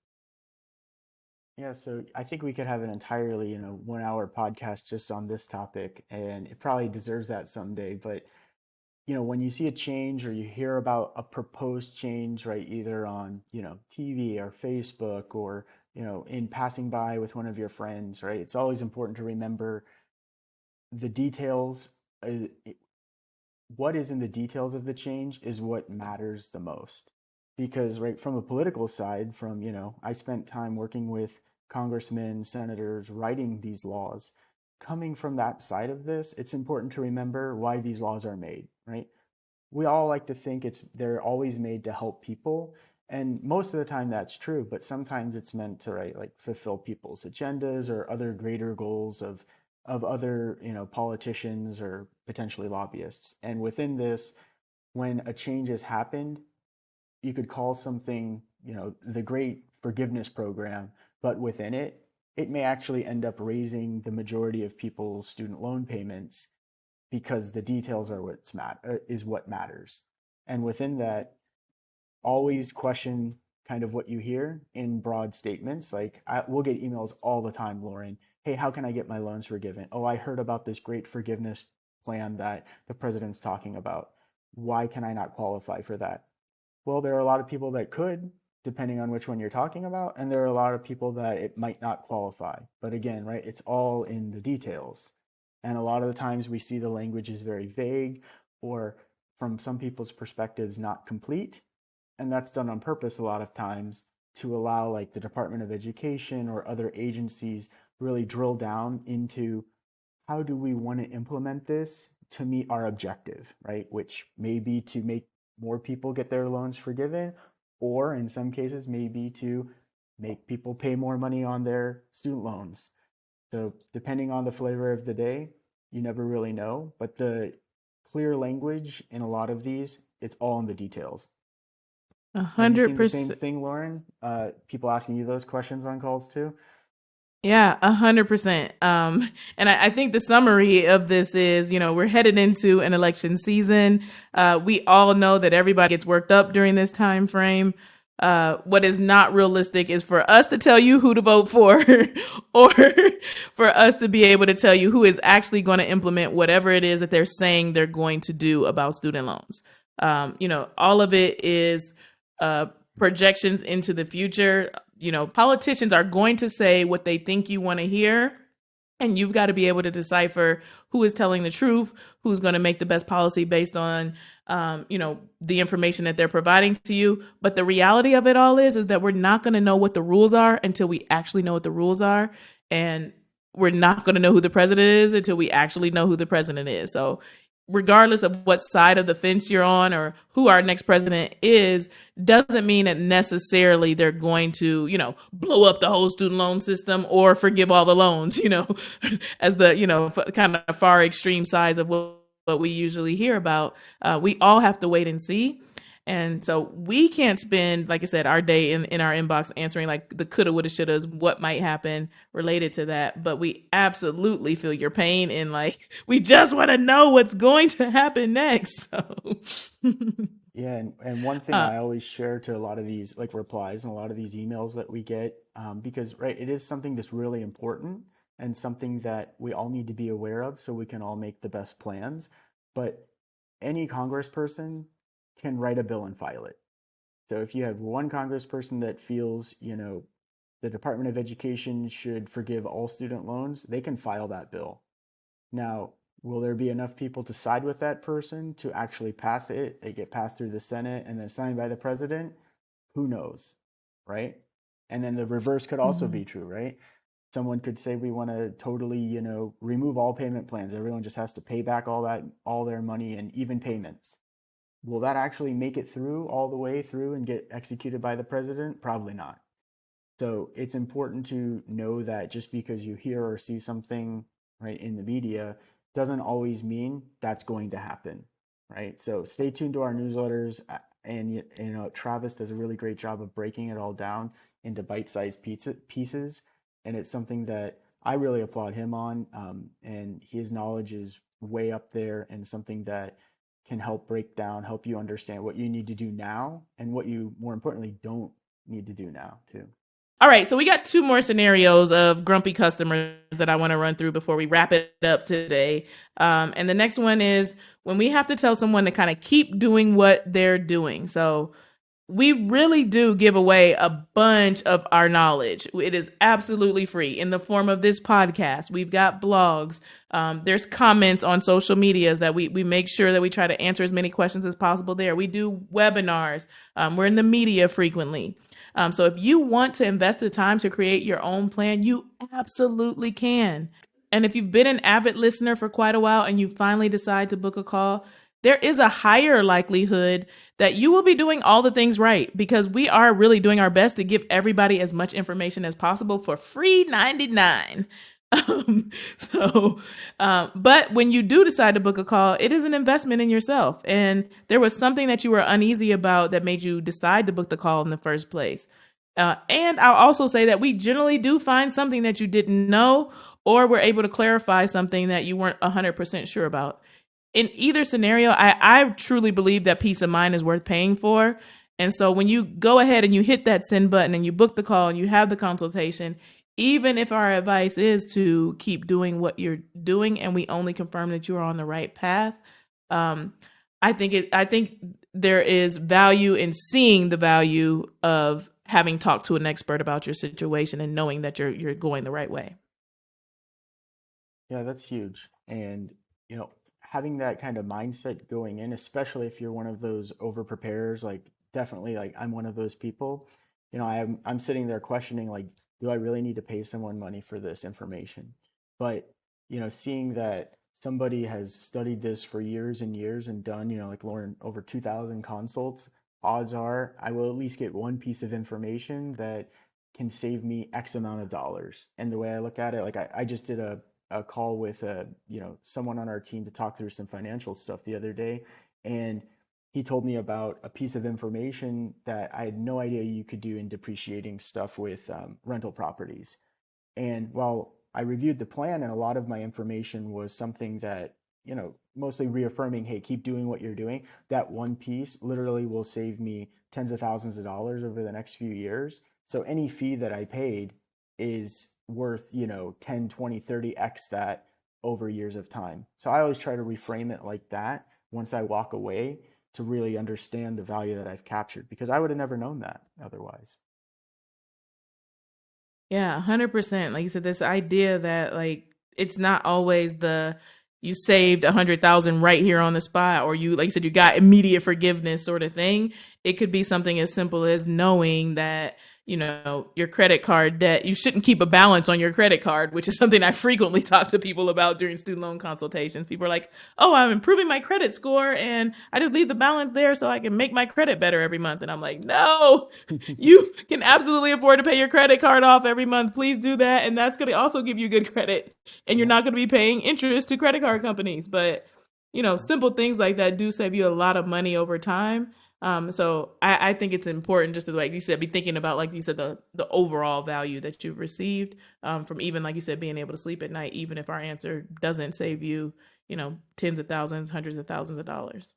B: Yeah, so I think we could have an entirely, 1 hour podcast just on this topic, and it probably deserves that someday. But, when you see a change or you hear about a proposed change, right, either on, TV or Facebook or, in passing by with one of your friends, right, it's always important to remember the details. uh, what is in the details of the change is what matters the most. Because, right, from a political side, I spent time working with congressmen, senators, writing these laws. Coming from that side of this, it's important to remember why these laws are made, right? We all like to think they're always made to help people, and most of the time that's true, but sometimes it's meant to, right, like fulfill people's agendas or other greater goals of other, politicians or potentially lobbyists. And within this, when a change has happened, you could call something, the great forgiveness program, but within it, it may actually end up raising the majority of people's student loan payments because the details are is what matters. And within that, always question kind of what you hear in broad statements. Like we'll get emails all the time, Lauren. Hey, how can I get my loans forgiven? Oh, I heard about this great forgiveness plan that the president's talking about. Why can I not qualify for that? Well, there are a lot of people that could, depending on which one you're talking about, and there are a lot of people that it might not qualify. But again, right, it's all in the details. And a lot of the times we see the language is very vague or from some people's perspectives not complete. And that's done on purpose a lot of times to allow like the Department of Education or other agencies really drill down into how do we want to implement this to meet our objective, right? Which may be to make more people get their loans forgiven, or in some cases, maybe to make people pay more money on their student loans. So, depending on the flavor of the day, you never really know. But the clear language in a lot of these, it's all in the details.
A: A
B: Have you
A: hundred
B: seen the same
A: percent.
B: thing, Lauren? People asking you those questions on calls too?
A: Yeah, 100%. And I think the summary of this is, we're headed into an election season. We all know that everybody gets worked up during this time frame. What is not realistic is for us to tell you who to vote for, or for us to be able to tell you who is actually going to implement whatever it is that they're saying they're going to do about student loans. All of it is uh, projections into the future. Politicians are going to say what they think you want to hear. And you've got to be able to decipher who is telling the truth, who's going to make the best policy based on, the information that they're providing to you. But the reality of it all is that we're not going to know what the rules are until we actually know what the rules are. And we're not going to know who the president is until we actually know who the president is. So regardless of what side of the fence you're on or who our next president is, doesn't mean that necessarily they're going to, blow up the whole student loan system or forgive all the loans, as the, kind of far extreme sides of what we usually hear about. We all have to wait and see. And so we can't spend, like I said, our day in our inbox answering like the coulda, woulda, shouldas, what might happen related to that. But we absolutely feel your pain and like we just want to know what's going to happen next. So
B: Yeah, and one thing
A: uh,
B: I always share to a lot of these like replies and a lot of these emails that we get, because right, it is something that's really important and something that we all need to be aware of so we can all make the best plans. But any congressperson can write a bill and file it. So if you have one congressperson that feels, the Department of Education should forgive all student loans, they can file that bill. Now, will there be enough people to side with that person to actually pass it? It get passed through the Senate and then signed by the president? Who knows, right? And then the reverse could also
A: mhm.
B: be true, right? Someone could say we want to totally, remove all payment plans. Everyone just has to pay back all their money and even payments. Will that actually make it through all the way through and get executed by the president? Probably not. So it's important to know that just because you hear or see something right in the media doesn't always mean that's going to happen. right? So stay tuned to our newsletters. And you know, Travis does a really great job of breaking it all down into bite-sized pieces, and it's something that I really applaud him on. And his knowledge is way up there, and something that can help you understand what you need to do now and what you, more importantly, don't need to do now too.
A: All right, so we got two more scenarios of grumpy customers that I want to run through before we wrap it up today. And the next one is when we have to tell someone to kind of keep doing what they're doing. So we really do give away a bunch of our knowledge. It is absolutely free in the form of this podcast. We've got blogs. There's comments on social medias that we make sure that we try to answer as many questions as possible there. We do webinars. We're in the media frequently. So if you want to invest the time to create your own plan, you absolutely can. And if you've been an avid listener for quite a while and you finally decide to book a call, there is a higher likelihood that you will be doing all the things right, because we are really doing our best to give everybody as much information as possible for free 99. But when you do decide to book a call, it is an investment in yourself. And there was something that you were uneasy about that made you decide to book the call in the first place. And I'll also say that we generally do find something that you didn't know, or we're able to clarify something that you weren't 100% sure about. In either scenario, I truly believe that peace of mind is worth paying for. And so when you go ahead and you hit that send button and you book the call and you have the consultation, even if our advice is to keep doing what you're doing and we only confirm that you're on the right path, I think there is value in seeing the value of having talked to an expert about your situation and knowing that you're going the right way.
B: Yeah, that's huge. And you know, having that kind of mindset going in, especially if you're one of those over preparers, like definitely, like I'm one of those people. You know, I'm sitting there questioning, like, do I really need to pay someone money for this information? But you know, seeing that somebody has studied this for years and years and done, you know, like Lauryn, over 2,000 consults, odds are I will at least get one piece of information that can save me X amount of dollars. And the way I look at it, like I just did a call with you know, someone on our team to talk through some financial stuff the other day, and he told me about a piece of information that I had no idea you could do in depreciating stuff with rental properties. And while I reviewed the plan, and a lot of my information was something that, you know, mostly reaffirming, hey, keep doing what you're doing, that one piece literally will save me tens of thousands of dollars over the next few years. So any fee that I paid is worth, you know, 10, 20, 30x that over years of time. So I always try to reframe it like that once I walk away, to really understand the value that I've captured, because I would have never known that otherwise.
A: Yeah, 100%. Like you said, this idea that like it's not always the you saved 100,000 right here on the spot, or you, like you said, you got immediate forgiveness sort of thing. It could be something as simple as knowing that, you know, your credit card debt, you shouldn't keep a balance on your credit card, which is something I frequently talk to people about during student loan consultations. People are like, oh, I'm improving my credit score and I just leave the balance there so I can make my credit better every month. And I'm like, no, you can absolutely afford to pay your credit card off every month. Please do that. And that's going to also give you good credit. And you're not going to be paying interest to credit card companies. But, you know, simple things like that do save you a lot of money over time. So I think it's important just to, like you said, be thinking about, like you said, the overall value that you've received from, even, like you said, being able to sleep at night, even if our answer doesn't save you, you know, tens of thousands, hundreds of thousands of dollars.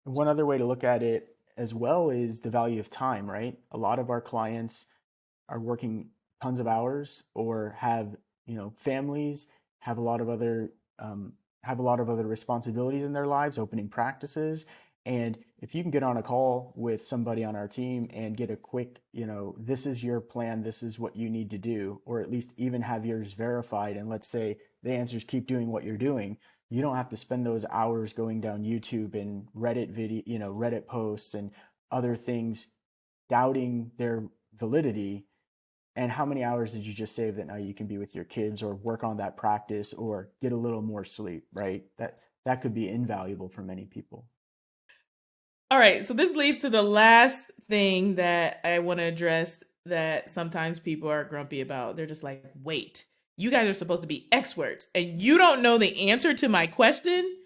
B: One other way to look at it as well is the value of time, right? A lot of our clients are working tons of hours, or have, you know, families, have a lot of other responsibilities in their lives, opening practices. And if you can get on a call with somebody on our team and get a quick, you know, this is your plan, this is what you need to do, or at least even have yours verified, and let's say the answer is keep doing what you're doing, you don't have to spend those hours going down YouTube and Reddit video, you know, Reddit posts and other things, doubting their validity. And how many hours did you just save that now you can be with your kids, or work on that practice, or get a little more sleep, right? That could be invaluable for many people.
A: All right, so this leads to the last thing that I want to address that sometimes people are grumpy about. They're just like, wait, you guys are supposed to be experts and you don't know the answer to my question?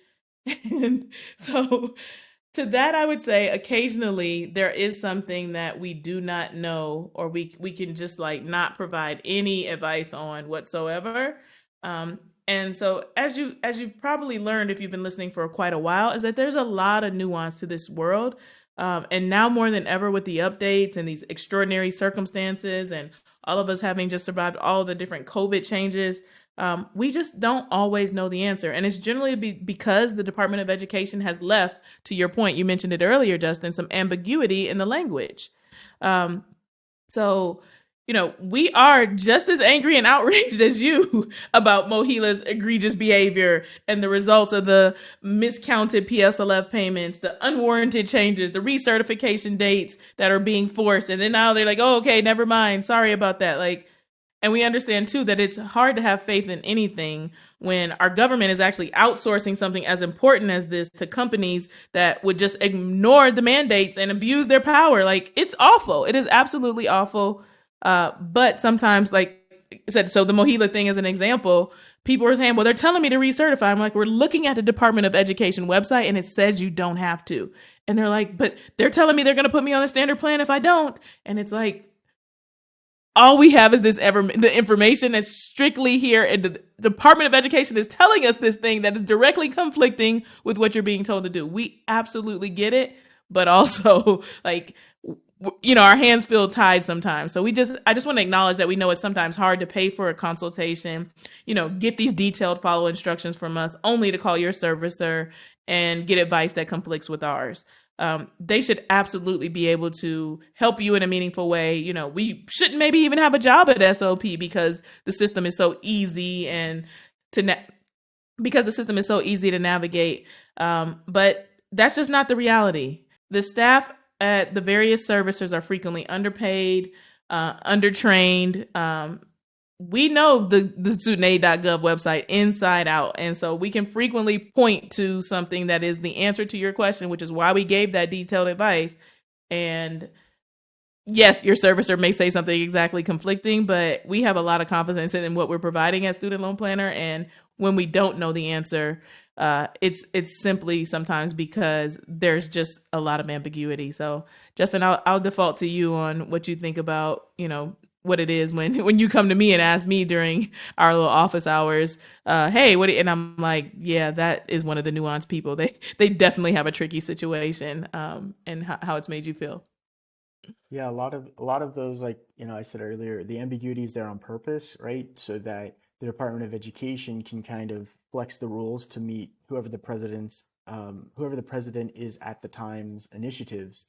A: And so to that, I would say occasionally there is something that we do not know, or we can just like not provide any advice on whatsoever. Um, and so as you've probably learned if you've been listening for quite a while, is that there's a lot of nuance to this world. And now more than ever with the updates and these extraordinary circumstances and all of us having just survived all the different COVID changes, we just don't always know the answer. And it's generally because the Department of Education has left, to your point, you mentioned it earlier, Justin, some ambiguity in the language. Um, so, we are just as angry and outraged as you about Mohila's egregious behavior and the results of the miscounted PSLF payments, the unwarranted changes, the recertification dates that are being forced. And then now they're like, oh, okay, never mind. Sorry about that. Like, and we understand too that it's hard to have faith in anything when our government is actually outsourcing something as important as this to companies that would just ignore the mandates and abuse their power. Like, it's awful. It is absolutely awful. But sometimes, like I said, so the Mohila thing is an example. People are saying, well, they're telling me to recertify. I'm like, we're looking at the Department of Education website and it says you don't have to. And they're like, but they're telling me they're going to put me on a standard plan if I don't. And it's like, all we have is the information that's strictly here, and the Department of Education is telling us this thing that is directly conflicting with what you're being told to do. We absolutely get it, but also like, our hands feel tied sometimes. So I just want to acknowledge that we know it's sometimes hard to pay for a consultation, get these detailed follow instructions from us only to call your servicer and get advice that conflicts with ours. They should absolutely be able to help you in a meaningful way. We shouldn't maybe even have a job at SLP because the system is so easy because the system is so easy to navigate. But that's just not the reality. The staff at the various servicers are frequently underpaid, undertrained. We know the studentaid.gov website inside out. And so we can frequently point to something that is the answer to your question, which is why we gave that detailed advice. And yes, your servicer may say something exactly conflicting, but we have a lot of confidence in what we're providing at Student Loan Planner. And when we don't know the answer, it's simply sometimes because there's just a lot of ambiguity. So Justin, I'll default to you on what you think about, what it is when you come to me and ask me during our little office hours, hey, and I'm like, yeah, that is one of the nuanced people. They definitely have a tricky situation, and how it's made you feel.
B: Yeah, a lot of those, like, I said earlier, the ambiguity is there on purpose, right? So that the Department of Education can kind of flex the rules to meet whoever the president is at the time's initiatives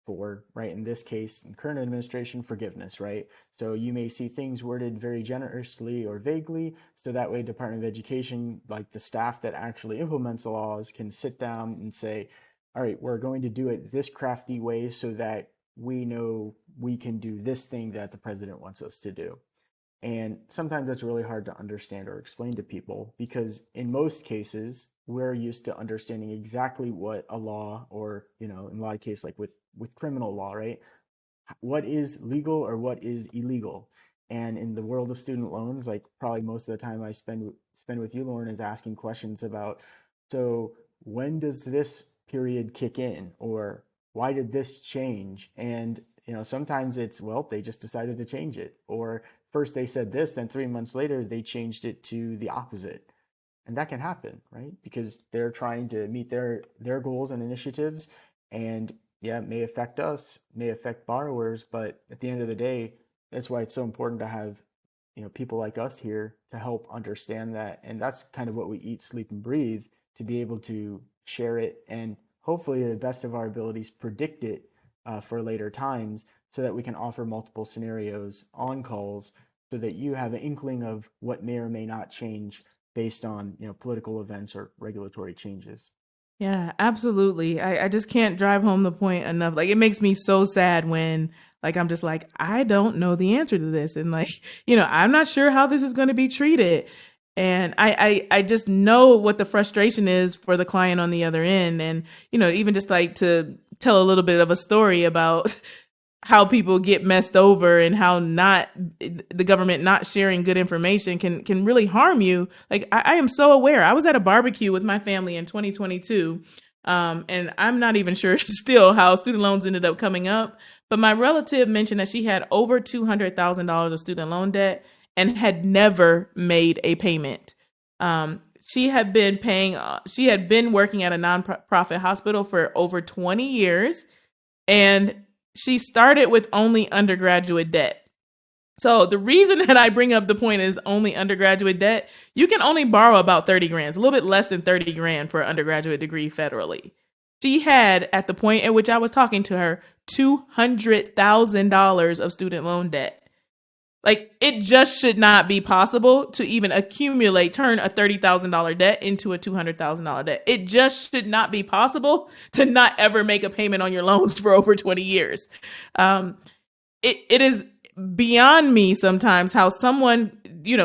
B: for, right? In this case, in current administration, forgiveness, right? So you may see things worded very generously or vaguely, so that way Department of Education, like the staff that actually implements the laws, can sit down and say, all right, we're going to do it this crafty way so that we know we can do this thing that the president wants us to do. And sometimes that's really hard to understand or explain to people because in most cases, we're used to understanding exactly what a law, or, in a lot of cases, like with criminal law, right? What is legal or what is illegal? And in the world of student loans, like probably most of the time I spend with you, Lauren, is asking questions about, so when does this period kick in? Or why did this change? And sometimes it's, well, they just decided to change it. Or first they said this, then 3 months later they changed it to the opposite. And that can happen, right? Because they're trying to meet their goals and initiatives. And yeah, it may affect us, may affect borrowers, but at the end of the day, that's why it's so important to have people like us here to help understand that. And that's kind of what we eat, sleep, and breathe, to be able to share it and hopefully to the best of our abilities predict it for later times, so that we can offer multiple scenarios on calls so that you have an inkling of what may or may not change based on political events or regulatory changes.
A: Yeah, absolutely. I just can't drive home the point enough. Like, it makes me so sad when, like, I'm just like, I don't know the answer to this. And like, I'm not sure how this is going to be treated. And I just know what the frustration is for the client on the other end. And, even just like to tell a little bit of a story about how people get messed over and how not the government not sharing good information can really harm you. Like I am so aware. I was at a barbecue with my family in 2022, and I'm not even sure still how student loans ended up coming up. But my relative mentioned that she had over $200,000 of student loan debt and had never made a payment. She had been paying. She had been working at a nonprofit hospital for over 20 years, and she started with only undergraduate debt. So the reason that I bring up the point is only undergraduate debt. You can only borrow about 30 grand, it's a little bit less than 30 grand for an undergraduate degree federally. She had, at the point at which I was talking to her, $200,000 of student loan debt. Like, it just should not be possible to even turn a $30,000 debt into a $200,000 debt. It just should not be possible to not ever make a payment on your loans for over 20 years. It is beyond me sometimes how someone,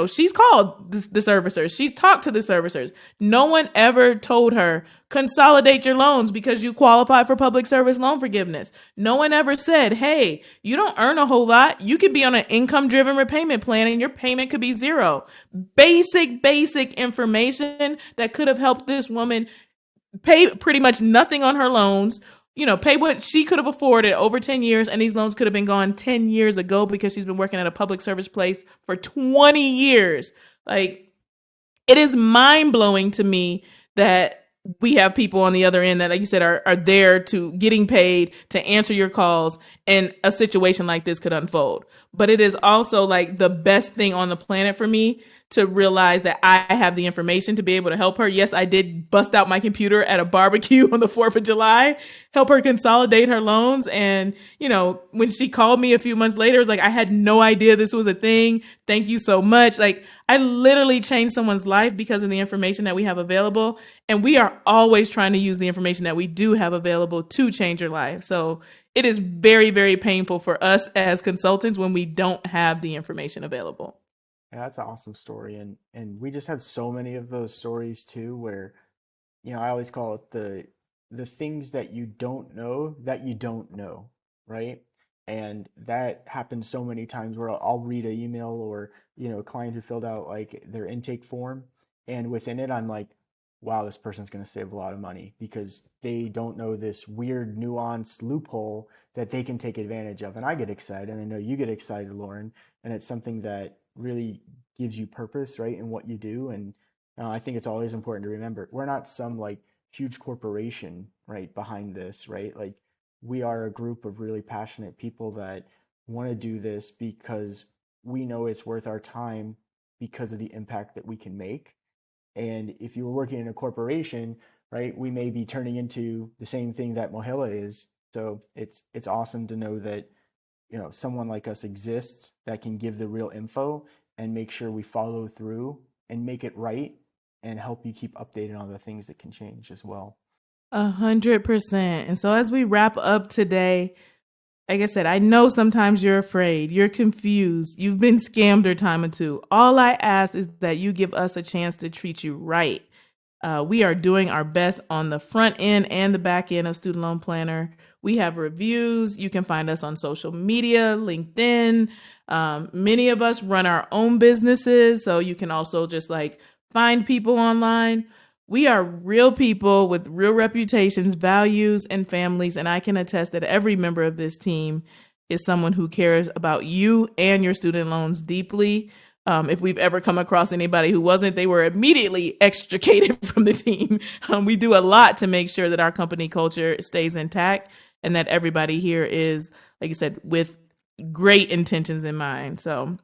A: she's called the servicers. She's talked to the servicers. No one ever told her, consolidate your loans because you qualify for public service loan forgiveness. No one ever said, hey, you don't earn a whole lot. You could be on an income-driven repayment plan and your payment could be zero. Basic information that could have helped this woman pay pretty much nothing on her loans, pay what she could have afforded over 10 years, and these loans could have been gone 10 years ago because she's been working at a public service place for 20 years. Like, it is mind-blowing to me that we have people on the other end that, like you said, are there to getting paid to answer your calls, and a situation like this could unfold. But it is also like the best thing on the planet for me to realize that I have the information to be able to help her. Yes, I did bust out my computer at a barbecue on the 4th of July, help her consolidate her loans. And, when she called me a few months later, it was like, I had no idea this was a thing. Thank you so much. Like, I literally changed someone's life because of the information that we have available. And we are always trying to use the information that we do have available to change your life. So it is very, very painful for us as consultants when we don't have the information available.
B: Yeah, that's an awesome story. And we just have so many of those stories too, where, I always call it the things that you don't know, right? And that happens so many times where I'll read an email or, a client who filled out like their intake form, and within it I'm like, wow, this person's going to save a lot of money because they don't know this weird nuanced loophole that they can take advantage of. And I get excited, and I know you get excited, Lauren, and it's something that really gives you purpose, right, in what you do. And I think it's always important to remember, we're not some like huge corporation, right, behind this, right? Like, we are a group of really passionate people that want to do this because we know it's worth our time because of the impact that we can make. And if you were working in a corporation, right, we may be turning into the same thing that Mohila is. So it's awesome to know that, someone like us exists that can give the real info and make sure we follow through and make it right and help you keep updated on the things that can change as well.
A: 100%. And so as we wrap up today, like I said, I know sometimes you're afraid, you're confused, you've been scammed a time or two. All I ask is that you give us a chance to treat you right. We are doing our best on the front end and the back end of Student Loan Planner. We have reviews. You can find us on social media, LinkedIn. Many of us run our own businesses, so you can also just like find people online. We are real people with real reputations, values, and families, and I can attest that every member of this team is someone who cares about you and your student loans deeply. If we've ever come across anybody who wasn't, they were immediately extricated from the team. We do a lot to make sure that our company culture stays intact and that everybody here is, like you said, with great intentions in mind. So,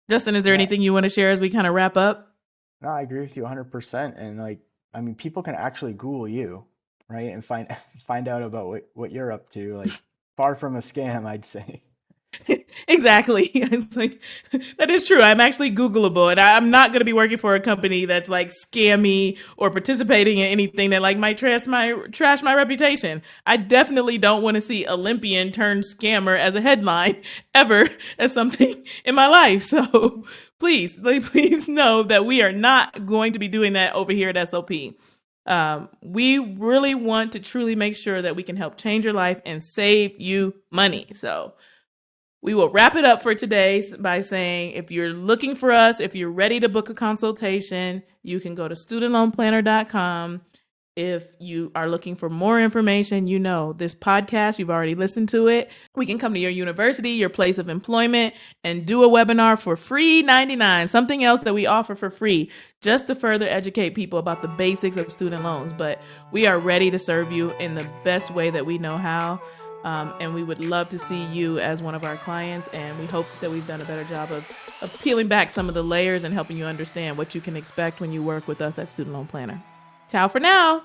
A: Justin, is there anything you want to share as we kind of wrap up?
B: No, I agree with you 100%. And like, I mean, people can actually Google you, right, and find out about what you're up to. Like, far from a scam, I'd say.
A: Exactly. It's like, that is true. I'm actually Googleable, and I'm not going to be working for a company that's like scammy or participating in anything that like might trash my reputation. I definitely don't want to see Olympian turned scammer as a headline ever as something in my life. So please know that we are not going to be doing that over here at SLP. We really want to truly make sure that we can help change your life and save you money. So we will wrap it up for today by saying, if you're looking for us, if you're ready to book a consultation, you can go to studentloanplanner.com. If you are looking for more information, this podcast, you've already listened to it. We can come to your university, your place of employment, and do a webinar for free 99, something else that we offer for free, just to further educate people about the basics of student loans. But we are ready to serve you in the best way that we know how. And we would love to see you as one of our clients. And we hope that we've done a better job of peeling back some of the layers and helping you understand what you can expect when you work with us at Student Loan Planner. Ciao for now.